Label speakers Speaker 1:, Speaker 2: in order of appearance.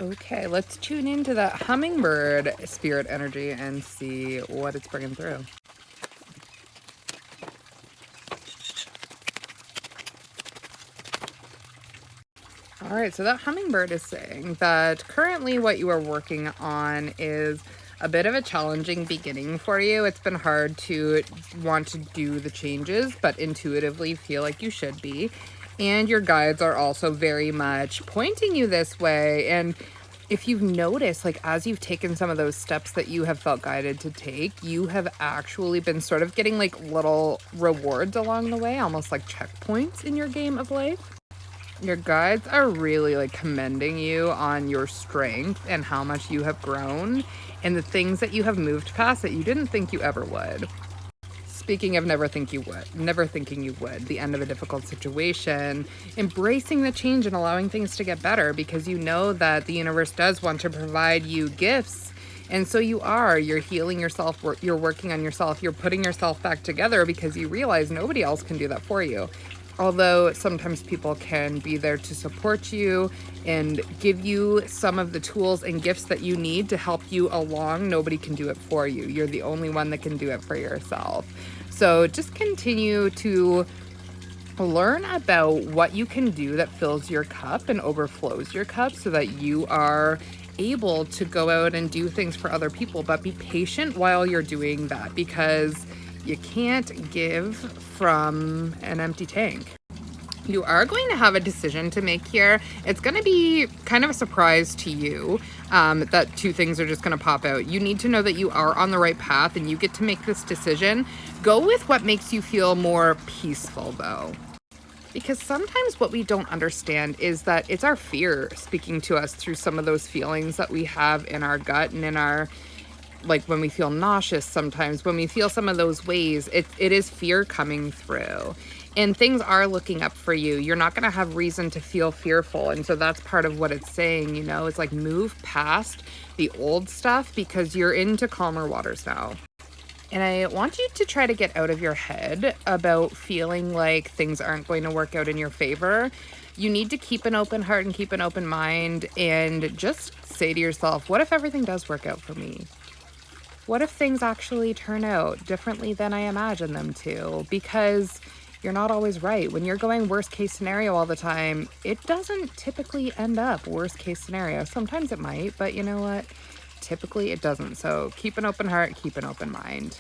Speaker 1: Okay, let's tune into that hummingbird spirit energy and see what it's bringing through. All right, so that hummingbird is saying that currently what you are working on is a bit of a challenging beginning for you. It's been hard to want to do the changes, but intuitively feel like you should be. And your guides are also very much pointing you this way. And if you've noticed, like as you've taken some of those steps that you have felt guided to take, you have actually been sort of getting like little rewards along the way, almost like checkpoints in your game of life. Your guides are really like commending you on your strength and how much you have grown and the things that you have moved past that you didn't think you ever would. Speaking of never thinking you would, the end of a difficult situation, embracing the change and allowing things to get better because you know that the universe does want to provide you gifts. And so you're healing yourself, you're working on yourself, you're putting yourself back together because you realize nobody else can do that for you. Although sometimes people can be there to support you and give you some of the tools and gifts that you need to help you along, nobody can do it for you. You're the only one that can do it for yourself. So just continue to learn about what you can do that fills your cup and overflows your cup so that you are able to go out and do things for other people, but be patient while you're doing that because you can't give from an empty tank. You are going to have a decision to make here. It's going to be kind of a surprise to you that two things are just going to pop out. You need to know that you are on the right path and you get to make this decision. Go with what makes you feel more peaceful, though. Because sometimes what we don't understand is that it's our fear speaking to us through some of those feelings that we have in our gut and in our, like when we feel nauseous sometimes, when we feel some of those ways, it is fear coming through. And things are looking up for you. You're not going to have reason to feel fearful. And so that's part of what it's saying, you know, it's like move past the old stuff because you're into calmer waters now. And I want you to try to get out of your head about feeling like things aren't going to work out in your favor. You need to keep an open heart and keep an open mind and just say to yourself, what if everything does work out for me? What if things actually turn out differently than I imagined them to? Because you're not always right. When you're going worst case scenario all the time, it doesn't typically end up worst case scenario. Sometimes it might, but you know what? Typically it doesn't. So keep an open heart, keep an open mind.